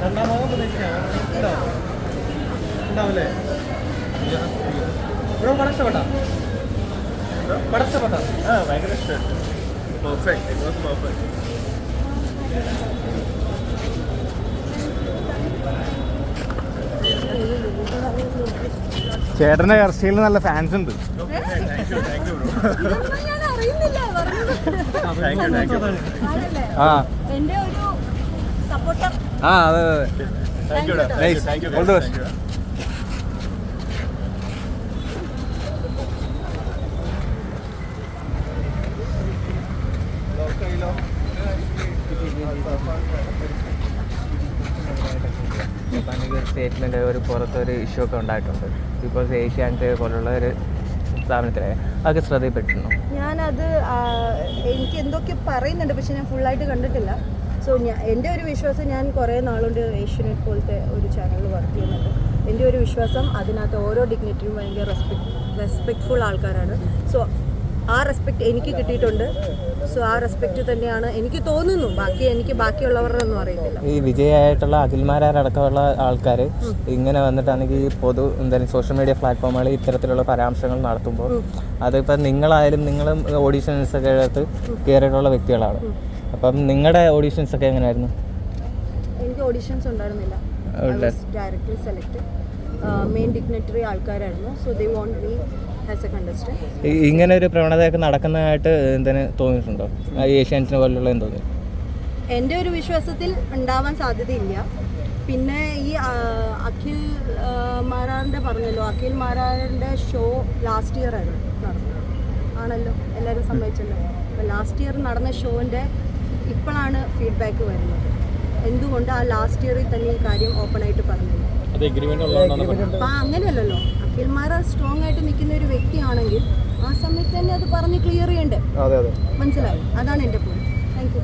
രണ്ടാമത് പ്രതീക്ഷിക്കാം ഉണ്ടാവില്ലേ ബ്രോ പടം ഇഷ്ടപ്പെട്ടാ പടം ഇഷ്ടപ്പെട്ടാ ഭയങ്കര ഇഷ്ടപ്പെട്ടു. Perfect, it was perfect. ചേട്ടൻ്റെ ഹെയർ സ്റ്റൈലിന് നല്ല ഫാൻസ് ഉണ്ട്. ആ ആ അതെ അതെ. All the best. ജപ്പാനിക്ക് സ്റ്റേറ്റ്മെൻ്റ് ഒരു പുറത്തൊരു ഇഷ്യൂ ഒക്കെ ഉണ്ടായിട്ടുണ്ട്. ബിക്കോസ് ഏഷ്യാനെറ്റ് പോലുള്ള ഒരു സ്ഥാപനത്തിലെ അതൊക്കെ ശ്രദ്ധയിൽപ്പെട്ടിരുന്നു. ഞാനത് എനിക്ക് എന്തൊക്കെ പറയുന്നുണ്ട്, പക്ഷെ ഞാൻ ഫുള്ളായിട്ട് കണ്ടിട്ടില്ല. സോ എൻ്റെ ഒരു വിശ്വാസം, ഞാൻ കുറേ നാളുകൊണ്ട് ഏഷ്യാനെറ്റ് പോലത്തെ ഒരു ചാനലിൽ വർക്ക് ചെയ്യുന്നുണ്ട്. എൻ്റെ ഒരു വിശ്വാസം അതിനകത്ത് ഓരോ ഡിഗ്നിറ്ററിയും ഭയങ്കര റെസ്പെക്റ്റ്ഫുൾ ആൾക്കാരാണ്. സോ ആ റെസ്പെക്റ്റ് എനിക്ക് കിട്ടിയിട്ടുണ്ട്. സോ ആ റെസ്പെക്റ്റ് തന്നെയാണ് എനിക്ക് തോന്നുന്നു. എനിക്ക് ബാക്കിയുള്ളവരുടെ ഒന്നും അറിയത്തില്ല. ഈ വിജയായിട്ടുള്ള അഖിൽമാരടക്കമുള്ള ആൾക്കാർ ഇങ്ങനെ വന്നിട്ടാണെങ്കിൽ പൊതു എന്തായാലും സോഷ്യൽ മീഡിയ പ്ലാറ്റ്ഫോമുകളിൽ ഇത്തരത്തിലുള്ള പരാമർശങ്ങൾ നടത്തുമ്പോൾ അതിപ്പോൾ നിങ്ങളായാലും നിങ്ങളും ഓഡീഷൻസൊക്കെ എടുത്ത് കയറിയിട്ടുള്ള വ്യക്തികളാണ്. അപ്പം നിങ്ങളുടെ ഓഡീഷൻസൊക്കെ എങ്ങനെയായിരുന്നു? എനിക്ക് ഓഡീഷൻസ് ഉണ്ടായിരുന്നില്ല. ഡയറക്ട്ലി സെലക്ട് മെയിൻ ഡിഗ്നിറ്ററി ആൾക്കാരായിരുന്നു. So they won't me as A contestant. ഇങ്ങനെ ഒരു പ്രവണതയൊക്കെ നടക്കുന്നതായിട്ട് എന്തിനു തോന്നിയിട്ടുണ്ടോ? ഏഷ്യാനെറ്റിനെ പോലുള്ള എന്തോ എൻ്റെ ഒരു വിശ്വാസത്തിൽ ഉണ്ടാവാൻ സാധ്യതയില്ല. പിന്നെ ഈ അഖിൽ മാരാറിൻ്റെ പറഞ്ഞല്ലോ, അഖിൽ മാരാറിൻ്റെ ഷോ ലാസ്റ്റ് ഇയർ ആയിരുന്നു നടന്നത് ആണല്ലോ, എല്ലാവരും സമ്മതിച്ചല്ലോ. അപ്പോൾ ലാസ്റ്റ് ഇയർ നടന്ന ഷോൻ്റെ ഇപ്പോഴാണ് ഫീഡ്ബാക്ക് വരുന്നത്. എന്തുകൊണ്ട് ആ ലാസ്റ്റ് ഇയറിൽ തന്നെ ഈ കാര്യം ഓപ്പണായിട്ട് പറഞ്ഞില്ല? അപ്പം അങ്ങനെയല്ലല്ലോ. അഖിൽ മാരാർ സ്ട്രോങ് ആയിട്ട് നിൽക്കുന്ന ഒരു വ്യക്തിയാണെങ്കിൽ ആ സമയത്ത് തന്നെ അത് പറഞ്ഞ് ക്ലിയർ ചെയ്യണ്ടേ? മനസ്സിലായി? അതാണ് എൻ്റെ പോയിന്റ്. Thank you.